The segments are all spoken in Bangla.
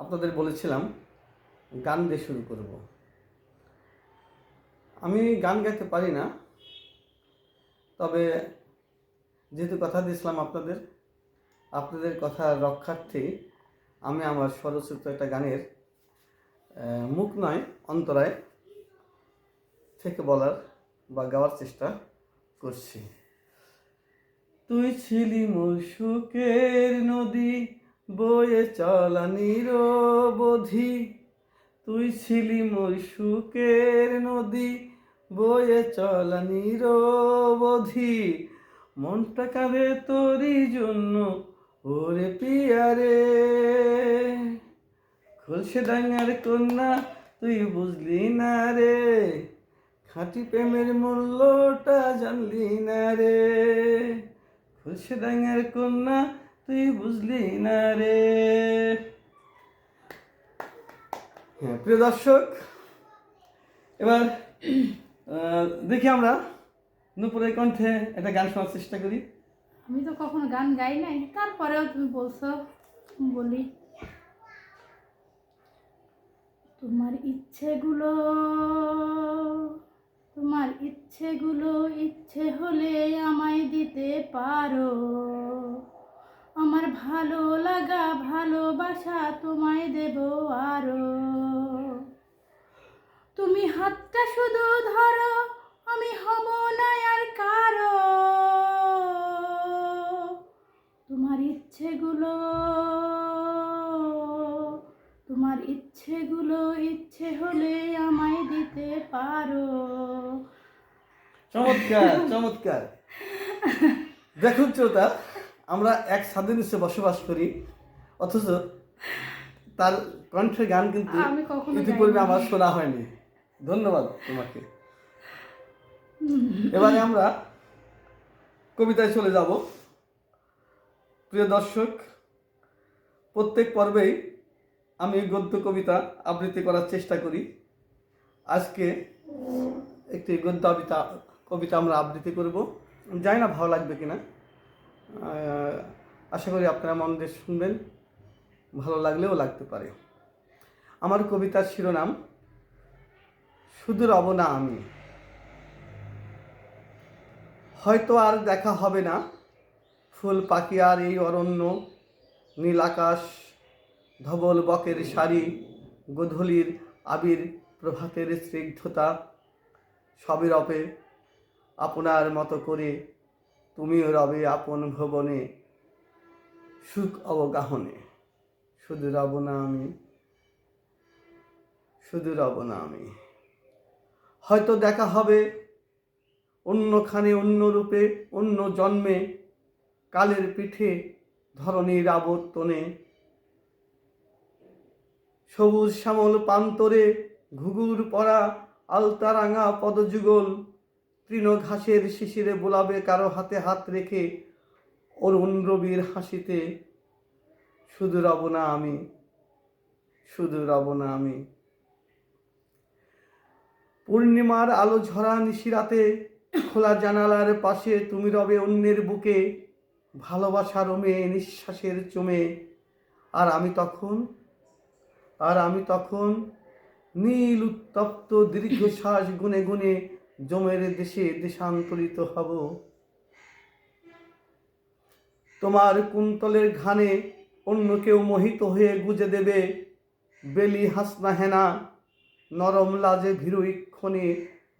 আপনাদের বলেছিলাম গান দিয়ে শুরু করব। আমি গান গাইতে পারি না, তবে যেহেতু কথা দিয়েছিলাম আপনাদের কথা রক্ষার্থে আমি আমার স্বরচিত একটা গানের মুখ নয় অন্তরায় থেকে বলার বা গাওয়ার চেষ্টা করছি। তুই ছিলি মোর সুখের নদী, বয়ে চলা নিরবধি। তুই ছিলি মোর সুখের নদী, বয়ে চলা নিরবধি। মনটা কাঁদে তোরই জন্য ওরে পিয়ারে। খুলছে ডাঙ্গার কন্যা তুই বুঝলি না রে, খাঁটি প্রেমের মূল্যটা জানলি না রে। খুলছে ডাঙ্গার কন্যা তুই বুঝলি না রে। হ্যাঁ প্রিয় দর্শক, এবার দেখি আমরা নূপুরের কণ্ঠে একটা গান শোনার চেষ্টা করি। আমি তো কখনো গান গাই নাই, তারপরেও তুমি বলছো, বলি। তোমার ইচ্ছেগুলো ইচ্ছে হলে আমায় দিতে পারো। আমার ভালো লাগা ভালোবাসা তোমায় দেব আরো। তুমি হাতটা শুধু ধরো, আমি হব না আর কারো। তোমার ইচ্ছেগুলো ইচ্ছে হলে আমায় দিতে পারো। চমৎকার চমৎকার। দেখুন শ্রোতা, আমরা এক ছাদের নিচে বসবাস করি, অথচ তার কণ্ঠের গান কিন্তু ইতিপূর্বে আমার শোনা হয়নি। ধন্যবাদ তোমাকে। এবারে আমরা কবিতায় চলে যাব। প্রিয় দর্শক, প্রত্যেক পর্বেই আমি গদ্য কবিতা আবৃত্তি করার চেষ্টা করি। আজকে একটি গদ্য কবিতা আমরা আবৃত্তি করব। জানি না ভালো লাগবে কিনা, আশা করি আপনারা মন দিয়ে শুনবেন, ভালো লাগলেও লাগতে পারে। আমার কবিতার শিরোনাম শুধু রব না আমি। হয়তো আর দেখা হবে না ফুল পাখি আর এই অরণ্য, নীল আকাশ, ধবল বকের শাড়ি, গোধূলির আবির, প্রভাতের স্নিগ্ধতা, সবই রবে আপনার মতো করে। তুমিও রবে আপন ভুবনে, সুখ অবগাহনে। শুধু রব না আমি, শুধু রব না আমি। হয়তো দেখা হবে অন্যখানে, অন্য রূপে, অন্য জন্মে, কালের পিঠে, ধরণীর আবর্তনে। সবুজ শ্যামল প্রান্তরে ঘুঘুর পরা আলতারাঙা পদযুগল, তৃণ ঘাসের শিশিরে বোলাবে কারো হাতে হাত রেখে অরুণ রবির হাসিতে। শুধু রব না আমি, শুধু রব না আমি। পূর্ণিমার আলো ঝরা নিশিরাতে খোলা জানালার পাশে তুমি রবে অন্যের বুকে, ভালোবাসার মেয়ে নিঃশ্বাসের চমে। আর আমি তখন নীল উত্তপ্ত দীর্ঘশ্বাস গুনে গুনে জমের দেশে দেশান্তরিত হব। তোমার কুন্তলের ঘানে অন্য কেউ মোহিত হয়ে গুজে দেবে বেলি হাসনা হেনা, নরম লাজে ভীরু ইক্ষণে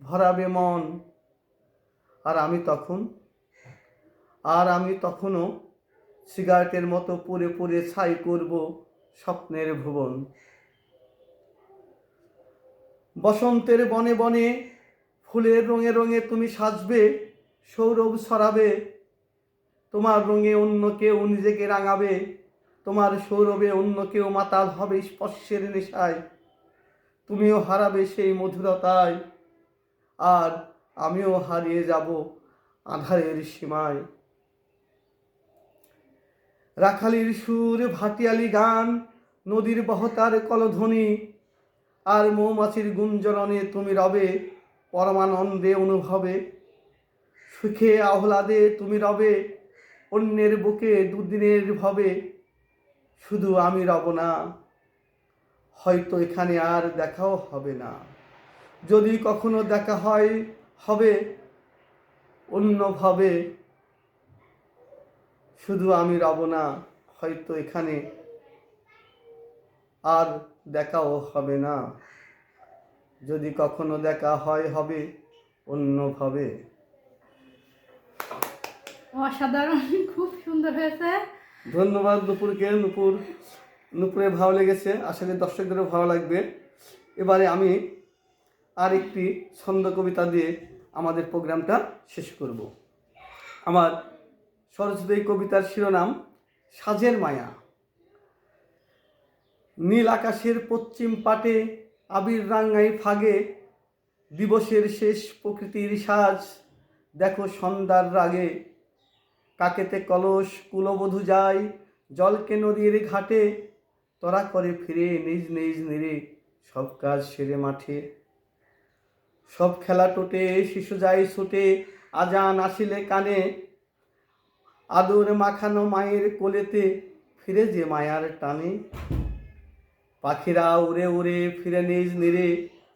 ভরাবে মন। আর আমি তখনও সিগারেটের মতো পুড়ে পুড়ে ছাই করব স্বপ্নের ভুবন। বসন্তের বনে বনে ফুলের রঙে রঙে তুমি সাজবে, সৌরভ ছড়াবে। তোমার রঙে অন্য কেউ নিজেকে রাঙাবে, তোমার সৌরভে অন্য কেউ মাতাল হবে স্পর্শের নেশায়। তুমিও হারাবে সেই মধুরতায়, আর আমিও হারিয়ে যাব আঁধারের সীমায়। রাখালির সুর, ভাটিয়ালি গান, নদীর বহতার কলধ্বনি, আর মৌমাছির গুঞ্জরণে তুমি রবে পরমানন্দে অনুভবে। সুখে আহ্লাদে তুমি রবে অন্যের বুকে দুদিনের ভবে। শুধু আমি রব না, হয়তো এখানে আর দেখাও হবে না। যদি কখনো দেখা হবে অন্যভাবে, শুধু আমি রব না, হয়তো এখানে আর দেখাও হবে না। যদি কখনো দেখা হবে অন্যভাবে। অসাধারণ, খুব সুন্দর হয়েছে। ধন্যবাদ নুপুরকে। নুপুরে ভালো লেগেছে, আশা করি দর্শকদেরও ভালো লাগবে। এবারে আমি আর একটি ছন্দ কবিতা দিয়ে আমাদের প্রোগ্রামটা শেষ করব। আমার সরস্বতী কবিতার শিরোনাম সাজের মায়া। নীল আকাশের পশ্চিম পাটে আবির রাঙাই ফাগে, দিবসের শেষ প্রকৃতির সাজ দেখো সন্ধ্যার রাগে। কাকেতে কলস কুলবধূ যায় জলকে নদীর ঘাটে, তোরা করে ফিরে নিজ নিজ নিরে সব কাজ সেরে মাঠে। সব খেলা টোটে শিশু যায় ছুটে, আজান আসিলে কানে, আদর মাখানো মায়ের কোলেতে ফিরে যে মায়ার টানে। পাখিরা উড়ে উড়ে ফিরে নিজ নিরে,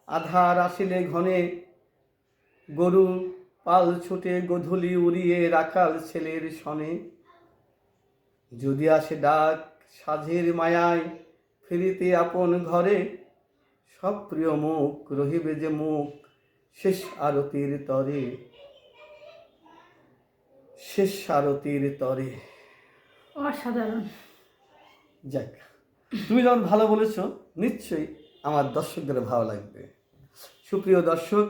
আধার আসিলে ঘনে, গরু পাল ছুটে গোধূলি উড়িয়ে রাখাল ছেলের সনে। যদি আসে ডাক সাঝের মায়ায় ফিরিতে আপন ঘরে, সব প্রিয় মুখ রহিবে যে মুখ শেষ আরতির তরে, শেষ আরতির তরে। অসাধারণ। যাক, তুমি যখন ভালো বলেছো নিশ্চয়ই আমার দর্শকদের ভালো লাগবে। সুপ্রিয় দর্শক,